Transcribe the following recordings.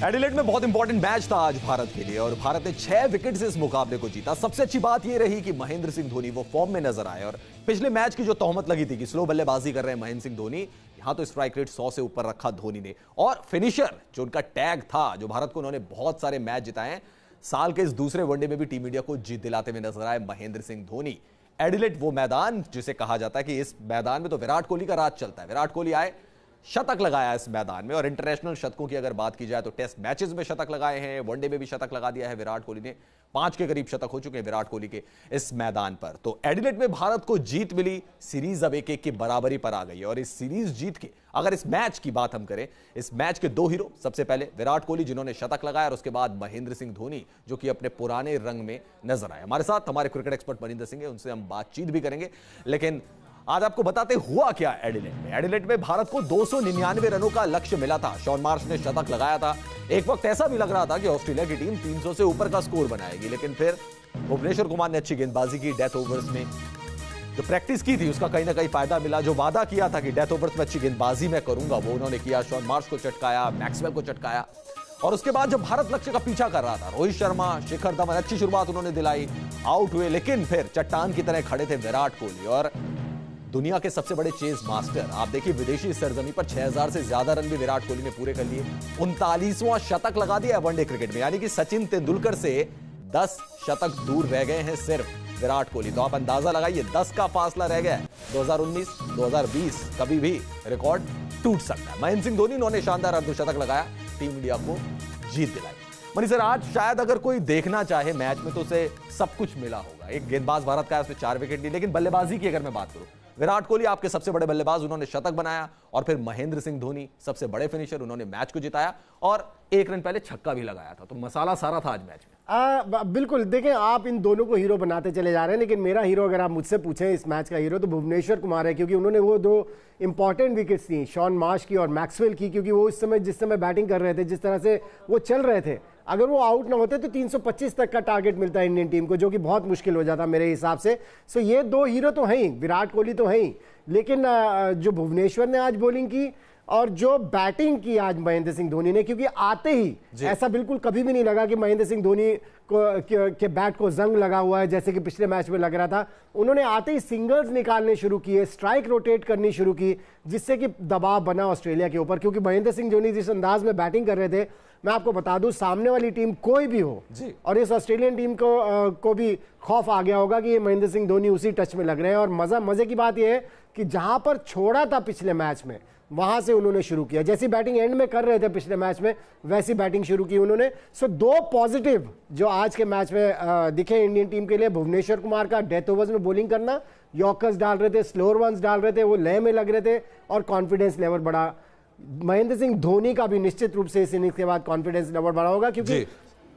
Adelaide में बहुत important match था आज भारत के लिए और भारत ने 6 विकेट से इस मुकाबले को जीता। सबसे अच्छी बात यह रही कि महेंद्र सिंह धोनी वो फॉर्म में नजर आए और पिछले मैच की जो तोहमत लगी थी कि स्लो बल्लेबाजी कर रहे हैं महेंद्र सिंह धोनी, यहां तो स्ट्राइक रेट 100 से ऊपर रखा धोनी ने। और फिनिशर जो उनका टैग था, जो भारत को उन्होंने बहुत सारे मैच जिताए हैं, साल के इस दूसरे वनडे में भी टीम इंडिया को जीत दिलाते हुए नजर आए महेंद्र सिंह धोनी। एडिलेड वो मैदान जिसे कहा जाता है कि इस मैदान में तो विराट कोहली का राज चलता है। विराट कोहली आए, शतक लगाया इस मैदान में, और इंटरनेशनल शतकों की अगर बात की जाए तो टेस्ट मैचेस में शतक लगाए हैं, वनडे में भी शतक लगा दिया है विराट कोहली ने। 5 के करीब शतक हो चुके हैं विराट कोहली के इस मैदान पर। तो एडिलेड में भारत को जीत मिली, सीरीज अब 1-1 की बराबरी पर आ गई है। और इस सीरीज जीत के अगर इस मैच की बात हम करें, इस मैच के 2 हीरो, सबसे पहले विराट कोहली जिन्होंने शतक लगाया, और उसके बाद महेंद्र सिंह धोनी जो कि अपने पुराने रंग में नजर आए। हमारे साथ हमारे क्रिकेट एक्सपर्ट मनिंदर सिंह है, उनसे हम बातचीत भी करेंगे। लेकिन आज आपको बताते हुआ क्या एडिलेड में। एडिलेड में भारत को 299 रनों का लक्ष्य मिला था। शॉन मार्श ने शतक लगाया था। एक वक्त ऐसा भी लग रहा था कि ऑस्ट्रेलिया की टीम 300 से ऊपर का स्कोर बनाएगी, लेकिन फिर भुवनेश्वर कुमार ने अच्छी गेंदबाजी की। डेथ ओवर्स में जो प्रैक्टिस की थी उसका कहीं ना कहीं फायदा मिला। जो वादा किया था कि डेथ ओवर्स में अच्छी गेंदबाजी मैं करूंगा, वो उन्होंने किया। शॉन मार्श को चटकाया, मैक्सवेल को चटकाया, और उसके बाद जब भारत लक्ष्य का पीछा कर रहा था, रोहित शर्मा, शिखर धवन अच्छी शुरुआत उन्होंने दिलाई, आउट हुए, लेकिन फिर चट्टान की तरह खड़े थे विराट कोहली। और दुनिया के सबसे बड़े चेज मास्टर, आप देखिए विदेशी सरजमी पर 6000 से ज्यादा रन भी विराट कोहली ने पूरे कर लिए। 39वां शतक लगा दिया वनडे क्रिकेट में, यानी कि सचिन तेंदुलकर से 10 शतक दूर रह गए हैं सिर्फ विराट कोहली। तो आप अंदाजा लगाइए, 10 का फासला रह गया है। 2019, 2020 कभी भी रिकॉर्ड टूट सकता है। महेंद्र सिंह धोनी उन्होंने शानदार अर्धशतक लगाया, टीम इंडिया को जीत दिलाई। मनी सर, आज शायद अगर कोई देखना चाहे मैच में तो उसे सब कुछ मिला होगा। एक गेंदबाज भारत का है, उसने 4 विकेट लिए, लेकिन बल्लेबाजी की अगर मैं बात करूं, विराट कोहली आपके सबसे बड़े बल्लेबाज, उन्होंने शतक बनाया, और फिर महेंद्र सिंह धोनी सबसे बड़े फिनिशर, उन्होंने मैच को जिताया और 1 रन पहले छक्का भी लगाया था। तो मसाला सारा था आज मैच में। बिल्कुल, देखें आप इन दोनों को हीरो बनाते चले जा रहे हैं, लेकिन मेरा हीरो अगर आप मुझसे पूछें इस मैच का हीरो, तो भुवनेश्वर कुमार है, क्योंकि उन्होंने वो 2 इंपॉर्टेंट विकेट्स थी, शॉन मार्श की और मैक्सवेल की, क्योंकि वो इस समय जिस समय बैटिंग कर रहे थे, जिस तरह से वो चल रहे थे, अगर वो आउट ना होते तो 325 तक का टारगेट मिलता है इंडियन टीम को, जो कि बहुत मुश्किल हो जाता मेरे हिसाब से। सो ये 2 हीरो तो हैं ही, विराट कोहली तो हैं ही, लेकिन जो भुवनेश्वर ने आज बॉलिंग की और जो बैटिंग की आज महेंद्र सिंह धोनी ने, क्योंकि आते ही ऐसा बिल्कुल कभी भी नहीं लगा कि महेंद्र सिंह धोनी के बैट को जंग लगा हुआ है, जैसे कि पिछले मैच में लग रहा था। उन्होंने आते ही सिंगल्स निकालने शुरू किए, स्ट्राइक रोटेट करनी शुरू की, जिससे कि दबाव बना ऑस्ट्रेलिया के ऊपर। क्योंकि महेंद्र सिंह धोनी जिस अंदाज में बैटिंग कर रहे थे, मैं आपको बता दूं, सामने वाली टीम कोई भी हो, और इस ऑस्ट्रेलियन टीम को भी खौफ आ गया होगा कि ये महेंद्र सिंह धोनी उसी टच में लग रहे हैं। और मजे की बात यह है कि जहां पर छोड़ा था पिछले मैच में, वहां से उन्होंने शुरू किया। जैसी बैटिंग एंड में कर रहे थे पिछले मैच में, वैसी बैटिंग शुरू की उन्होंने। सो 2 पॉजिटिव जो आज के मैच में दिखे इंडियन टीम के लिए, भुवनेश्वर कुमार का डेथ ओवर्स में बॉलिंग करना, यॉर्कर्स डाल रहे थे, स्लोअर वंस डाल रहे थे, वो लय में लग रहे थे, और कॉन्फिडेंस लेवल बढ़ा। महेंद्र सिंह धोनी का भी निश्चित रूप से इस इनिंग्स के बाद कॉन्फिडेंस लेवल बढ़ा होगा, क्योंकि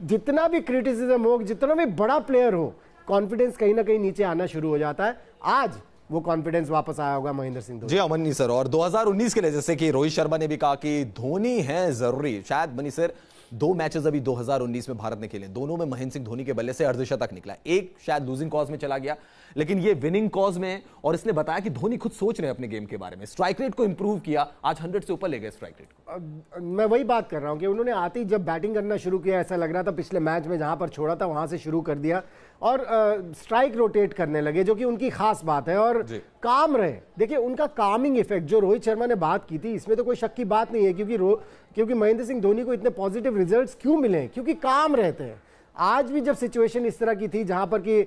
जितना भी क्रिटिसिज्म हो, जितना भी बड़ा प्लेयर हो, कॉन्फिडेंस कहीं ना कहीं नीचे आना शुरू हो जाता है। आज वो कॉन्फिडेंस वापस आया होगा महेंद्र सिंह धोनी। जी मनी सर, और 2019 के लिए जैसे कि रोहित शर्मा ने भी कहा कि धोनी है जरूरी। शायद मनी सर 2 मैचेस अभी 2019 में भारत ने खेले, दोनों में महेंद्र सिंह धोनी के बल्ले से अर्धशतक निकला। एक शायद लूजिंग कॉज में चला गया, लेकिन ये विनिंग कॉज में। और इसने बताया कि धोनी खुद सोच रहे हैं अपने गेम के बारे में, स्ट्राइक रेट को इंप्रूव किया, आज 100 से ऊपर ले गए स्ट्राइक रेट को। मैं वही बात कर रहा हूं कि उन्होंने आते ही जब बैटिंग करना शुरू किया, ऐसा लग रहा था पिछले मैच में जहां पर छोड़ा था वहां से शुरू कर दिया, और स्ट्राइक रोटेट करने लगे, जो कि उनकी खास बात है, और काम रहे। देखिए उनका कामिंग इफेक्ट जो रोहित शर्मा ने बात की थी, इसमें तो कोई शक की बात नहीं है, क्योंकि महेंद्र सिंह धोनी को इतने पॉजिटिव रिजल्ट्स क्यों मिले, क्योंकि काम रहते हैं। आज भी जब सिचुएशन इस तरह की थी जहां पर कि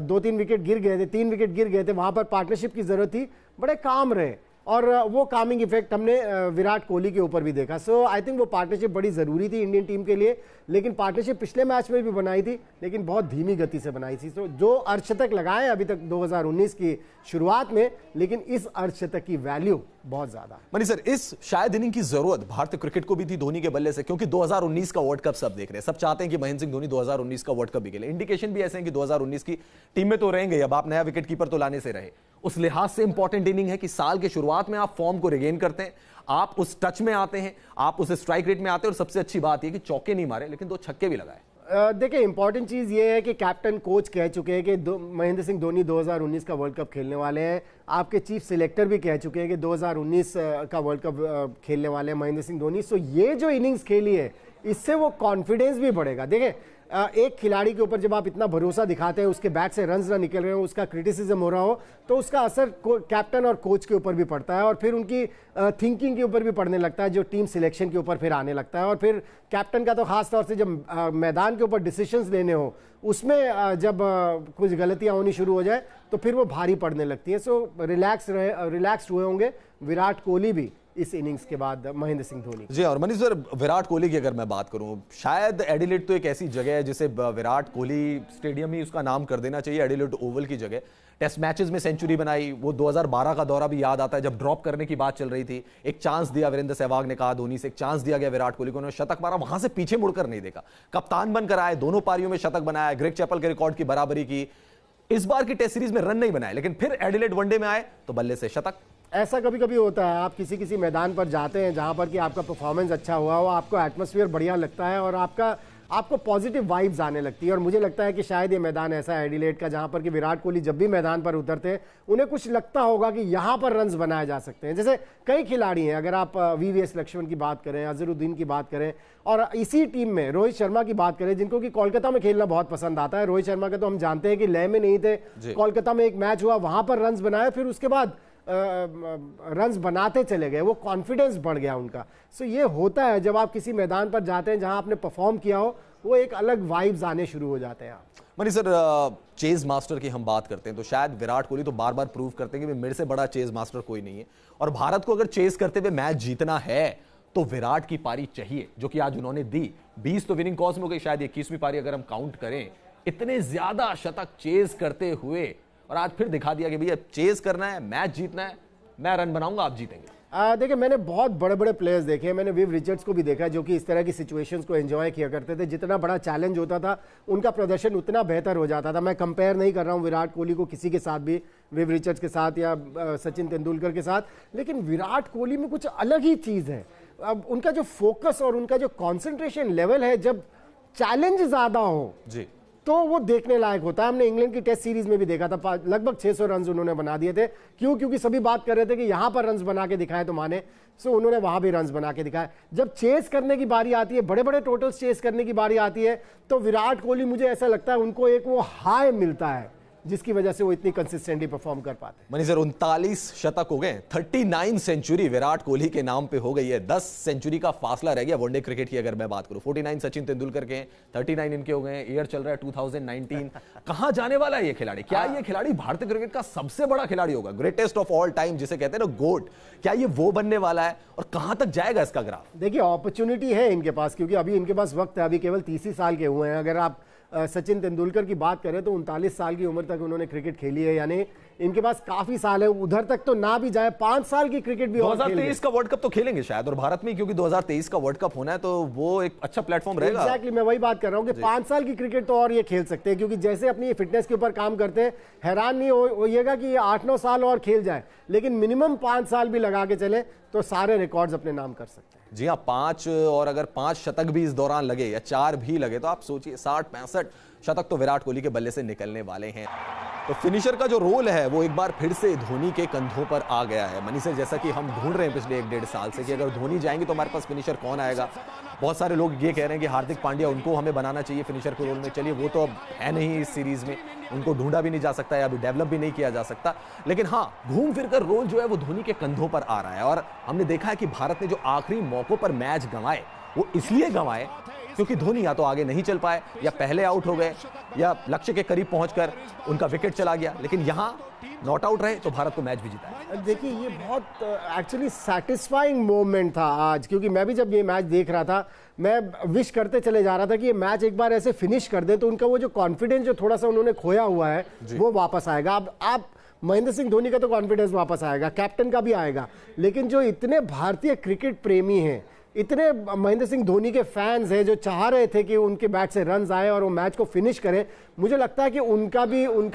2-3 विकेट गिर गए थे, 3 विकेट गिर गए थे, वहां पर पार्टनरशिप की जरूरत थी, बड़े काम रहे, और वो कामिंग इफेक्ट हमने विराट कोहली के ऊपर भी देखा। सो आई थिंक वो पार्टनरशिप बड़ी जरूरी थी इंडियन टीम के लिए, लेकिन पार्टनरशिप पिछले मैच में भी बनाई थी, लेकिन बहुत धीमी गति से बनाई थी। तो जो अर्धशतक लगाए अभी तक 2019 की शुरुआत में, लेकिन इस अर्धशतक की वैल्यू बहुत ज्यादा। मनी सर, इस शायद इनिंग की जरूरत भारतीय क्रिकेट को भी थी धोनी के बल्ले से, क्योंकि 2019 का वर्ल्ड कप सब देख रहे हैं, सब चाहते हैं कि महेंद्र सिंह धोनी 2019 का वर्ल्ड कप भी खेले। इंडिकेशन भी ऐसे हैं कि 2019 की टीम में तो रहेंगे, अब आप नया विकेट कीपर तो लाने से रहे। उस लिहाज से इंपॉर्टेंट इनिंग है कि साल के शुरुआत में आप फॉर्म को रिगेन करते हैं, आप उस टच में आते हैं, आप उस स्ट्राइक रेट में आते हैं, और सबसे अच्छी बात यह कि चौके नहीं मारे, लेकिन 2 छक्के भी लगाए। देखिए इंपॉर्टेंट चीज ये है कि कैप्टन कोच कह चुके हैं कि महेंद्र सिंह धोनी 2019 का वर्ल्ड कप खेलने वाले हैं। आपके चीफ सिलेक्टर भी कह चुके हैं कि 2019 का वर्ल्ड कप खेलने वाले हैं महेंद्र सिंह धोनी। सो ये जो इनिंग्स खेली है इससे वो कॉन्फिडेंस भी बढ़ेगा। देखिए एक खिलाड़ी के ऊपर जब आप इतना भरोसा दिखाते हैं, उसके बैट से रन्स ना निकल रहे हो, उसका क्रिटिसिज्म हो रहा हो, तो उसका असर कैप्टन और कोच के ऊपर भी पड़ता है और फिर उनकी थिंकिंग के ऊपर भी पड़ने लगता है, जो टीम सिलेक्शन के ऊपर फिर आने लगता है। और फिर कैप्टन का तो खास तौर से जब मैदान के ऊपर डिसीजंस लेने हो उसमें जब कुछ गलतियां होनी शुरू हो जाए तो फिर वो भारी पड़ने लगती है। सो रिलैक्स हुए होंगे विराट कोहली भी इस इनिंग्स के बाद महेंद्र सिंह धोनी। जी, और मनीष सर विराट कोहली की अगर मैं बात करूं, शायद एडिलेड तो एक ऐसी जगह है जिसे विराट कोहली स्टेडियम ही उसका नाम कर देना चाहिए, एडिलेड ओवल की जगह। टेस्ट मैचेस में सेंचुरी बनाई, वो 2012 का दौरा भी याद आता है जब ड्रॉप करने की बात चल रही थी। एक चांस दिया, वीरेंद्र सहवाग ने कहा धोनी से, एक चांस दिया गया विराट कोहली को, उन्होंने शतक मारा, वहां से पीछे मुड़कर नहीं देखा, कप्तान बनकर आए, दोनों पारियों में शतक बनाया, ग्रेग चैपल के रिकॉर्ड की बराबरी की। इस बार की टेस्ट सीरीज में रन नहीं बनाए, लेकिन फिर एडिलेड वनडे में आए तो बल्ले से शतक। ऐसा कभी कभी होता है, आप किसी किसी मैदान पर जाते हैं जहां पर कि आपका परफॉर्मेंस अच्छा हुआ हो, आपको एटमॉस्फेयर बढ़िया लगता है और आपको पॉजिटिव वाइब्स आने लगती है। और मुझे लगता है कि शायद ये मैदान ऐसा है एडिलेड का जहां पर कि विराट कोहली जब भी मैदान पर उतरते हैं उन्हें कुछ लगता होगा कि यहां पर रन्स बनाए जा सकते हैं। जैसे कई खिलाड़ी हैं, अगर आप वीवीएस लक्ष्मण की बात करें, अजहरुद्दीन की बात करें और इसी टीम में रोहित शर्मा की बात करें, जिनको कि कोलकाता में खेलना बहुत पसंद आता है। रोहित शर्मा का तो हम जानते हैं कि लय में नहीं थे, कोलकाता में एक मैच हुआ, वहां पर रन्स बनाए, फिर उसके बाद रन्स बनाते चले गए, वो कॉन्फिडेंस बढ़ गया उनका। सो ये होता है जब आप किसी मैदान पर जाते हैं जहां आपने परफॉर्म किया हो, वो एक अलग वाइब्स आने शुरू हो जाते हैं। मनीष सर, चेज मास्टर की हम बात करते हैं तो शायद विराट कोहली तो बार बार प्रूव करते हैं कि मेरे से बड़ा चेज मास्टर कोई नहीं है, और भारत को अगर चेज करते हुए मैच जीतना है तो विराट की पारी चाहिए, जो कि आज उन्होंने दी। 20 तो विनिंग कॉस्ट में हो गई, शायद 21वीं पारी अगर हम काउंट करें। इतने ज्यादा शतक चेज करते हुए और आज फिर दिखा दिया कि भैया चेज करना है, मैच जीतना है, मैं रन बनाऊंगा, आप जीतेंगे। देखिए मैंने बहुत बड़े बड़े प्लेयर्स देखे हैं, मैंने विव रिचर्ड्स को भी देखा जो कि इस तरह की सिचुएशंस को एंजॉय किया करते थे। जितना बड़ा चैलेंज होता था उनका प्रदर्शन उतना बेहतर हो जाता था। मैं कंपेयर नहीं कर रहा हूं विराट कोहली को किसी के साथ भी, विव रिचर्ड्स के साथ या सचिन तेंदुलकर के साथ, लेकिन विराट कोहली में कुछ अलग ही चीज है। अब उनका जो फोकस और उनका जो कॉन्सेंट्रेशन लेवल है, जब चैलेंज ज्यादा हो जी तो वो देखने लायक होता है। हमने इंग्लैंड की टेस्ट सीरीज में भी देखा था, लगभग 600 रन उन्होंने बना दिए थे। क्योंकि सभी बात कर रहे थे कि यहां पर रन बना के दिखाए तो माने, सो उन्होंने वहां भी रन बना के दिखाए। जब चेस करने की बारी आती है, बड़े बड़े टोटल्स चेस करने की बारी आती है, तो विराट कोहली मुझे ऐसा लगता है उनको एक वो हाई मिलता है जिसकी वजह से वो इतनी कंसिस्टेंटली परफॉर्म कर पाते हैं। मनीष सर, 39 शतक हो गए, 39 सेंचुरी विराट कोहली के नाम पे हो गई है। 10 सेंचुरी का फासला रह गया वनडे क्रिकेट की अगर मैं बात करूं। 49 सचिन तेंदुलकर के हैं, 39 इनके हो गए हैं। ईयर चल रहा है 2019। कहां जाने वाला है ये खिलाड़ी? क्या ये खिलाड़ी भारतीय क्रिकेट का सबसे बड़ा खिलाड़ी होगा, ग्रेटेस्ट ऑफ ऑल टाइम जिसे कहते हैं ना गोट? क्या ये वो बनने वाला है और कहां तक जाएगा इसका ग्राफ? देखिए अपॉर्चुनिटी है इनके पास, क्योंकि अभी इनके पास वक्त है, अभी केवल 30 साल के हुए हैं। अगर आप सचिन तेंदुलकर की बात करें तो 39 साल की उम्र तक उन्होंने क्रिकेट खेली है, यानी इनके पास काफी साल है। उधर तक तो ना भी जाए, 5 साल की क्रिकेट भी 2023 का वर्ल्ड कप तो खेलेंगे शायद, और भारत में क्योंकि 2023 का वर्ल्ड कप होना है तो वो एक अच्छा प्लेटफॉर्म रहेगा। एग्जैक्टली, मैं वही बात कर रहा हूं कि 5 साल की क्रिकेट तो और ये खेल सकते हैं, क्योंकि जैसे अपनी फिटनेस के ऊपर काम करते हैं, हैरान नहीं होइएगा कि ये 8-9 साल और खेल जाए, लेकिन मिनिमम 5 साल भी लगा के चले तो सारे रिकॉर्ड्स अपने नाम कर सकते हैं। जी हाँ, 5 और अगर 5 शतक भी इस दौरान लगे या 4 भी लगे तो आप सोचिए 60-65 शतक तो विराट कोहली के बल्ले से निकलने वाले हैं। तो फिनिशर का जो रोल है वो एक बार फिर से धोनी के कंधों पर आ गया है। मनीष सर, जैसा कि हम ढूंढ रहे हैं पिछले 1-1.5 साल से कि अगर धोनी जाएंगे तो हमारे पास फिनिशर कौन आएगा। बहुत सारे लोग ये कह रहे हैं कि हार्दिक पांड्या, उनको हमें बनाना चाहिए फिनिशर के रोल में। चलिए, वो तो अब है नहीं इस सीरीज में, उनको ढूंढा भी नहीं जा सकता या अभी डेवलप भी नहीं किया जा सकता, लेकिन हाँ, घूम फिर कर रोल जो है वो धोनी के कंधों पर आ रहा है। और हमने देखा है कि भारत ने जो आखिरी मौकों पर मैच गंवाए वो इसलिए गंवाए क्योंकि धोनी या तो आगे नहीं चल पाए, या पहले आउट हो गए, या लक्ष्य के करीब पहुंचकर उनका विकेट चला गया। लेकिन यहां नॉट आउट रहे तो भारत को मैच भी जीता है। देखिए ये बहुत एक्चुअली सैटिस्फाइंग मोमेंट था आज, क्योंकि मैं भी जब ये मैच देख रहा था मैं विश करते चले जा रहा था कि ये मैच एक बार ऐसे फिनिश कर दे तो उनका वो जो कॉन्फिडेंस जो थोड़ा सा उन्होंने खोया हुआ है वो वापस आएगा। अब आप महेंद्र सिंह धोनी का तो कॉन्फिडेंस वापस आएगा, कैप्टन का भी आएगा, लेकिन जो इतने भारतीय क्रिकेट प्रेमी हैं, इतने महेंद्र सिंह धोनी के फैंस हैं जो चाह रहे थे कि उनके बैट से रन्स आए और वो मैच को फिनिश करें, मुझे लगता है कि उनका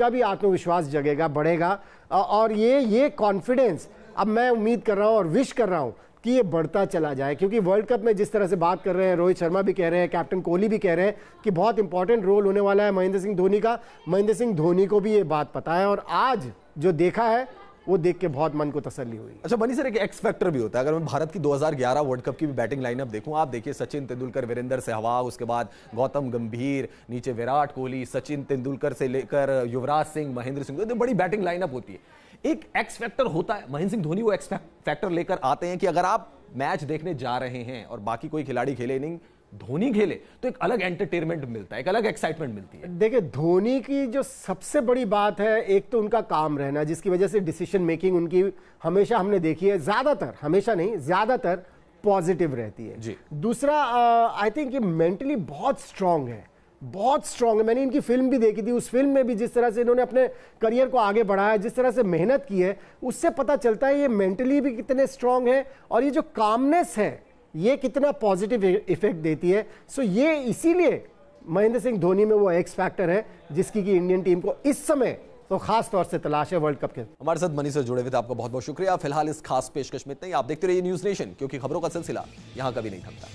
भी आत्मविश्वास जगेगा, बढ़ेगा। और ये कॉन्फिडेंस अब मैं उम्मीद कर रहा हूं और विश कर रहा हूं कि ये बढ़ता चला जाए, क्योंकि वर्ल्ड कप में जिस तरह से बात कर रहे हैं, रोहित शर्मा भी कह रहे हैं, कैप्टन कोहली भी कह रहे हैं कि बहुत इंपॉर्टेंट रोल होने वाला है महेंद्र सिंह धोनी का। महेंद्र सिंह धोनी को भी ये बात पता है और आज जो देखा है वो देख के बहुत मन को तसल्ली हुई। अच्छा मनी सर, एक एक्स फैक्टर भी होता है। अगर मैं भारत की 2011 वर्ल्ड कप की भी बैटिंग लाइनअप देखूं, आप देखिए सचिन तेंदुलकर, वीरेंद्र सहवाग, उसके बाद गौतम गंभीर, नीचे विराट कोहली, सचिन तेंदुलकर से लेकर युवराज सिंह, महेंद्र सिंह, तो बड़ी बैटिंग लाइनअप होती है। एक एक्स फैक्टर होता है, महेंद्र सिंह धोनी वो एक्स फैक्टर लेकर आते हैं कि अगर आप मैच देखने जा रहे हैं और बाकी कोई खिलाड़ी खेले नहीं, धोनी खेले तो एक अलग एंटरटेनमेंट मिलता है, एक अलग एक्साइटमेंट मिलती है। देखिए धोनी की जो सबसे बड़ी बात है, एक तो उनका काम रहना, जिसकी वजह से डिसीजन मेकिंग उनकी हमेशा हमने देखी है, ज्यादातर, हमेशा नहीं, ज्यादातर पॉजिटिव रहती है जी। दूसरा आई थिंक ये मेंटली बहुत स्ट्रांग है, बहुत स्ट्रांग है। मैंने इनकी फिल्म भी देखी थी, उस फिल्म में भी जिस तरह से इन्होंने अपने करियर को आगे बढ़ाया, जिस तरह से मेहनत की है, उससे पता चलता है ये मेंटली भी कितने स्ट्रांग है और ये जो कामनेस है ये कितना पॉजिटिव इफेक्ट देती है। सो ये इसीलिए महेंद्र सिंह धोनी में वो एक्स फैक्टर है जिसकी कि इंडियन टीम को इस समय तो खास तौर से तलाश है वर्ल्ड कप के। हमारे साथ मनी सर जुड़े हुए थे, आपका बहुत बहुत शुक्रिया। फिलहाल इस खास पेशकश में इतना ही। आप देखते रहिए न्यूज नेशन, क्योंकि खबरों का सिलसिला यहां कभी नहीं थमता।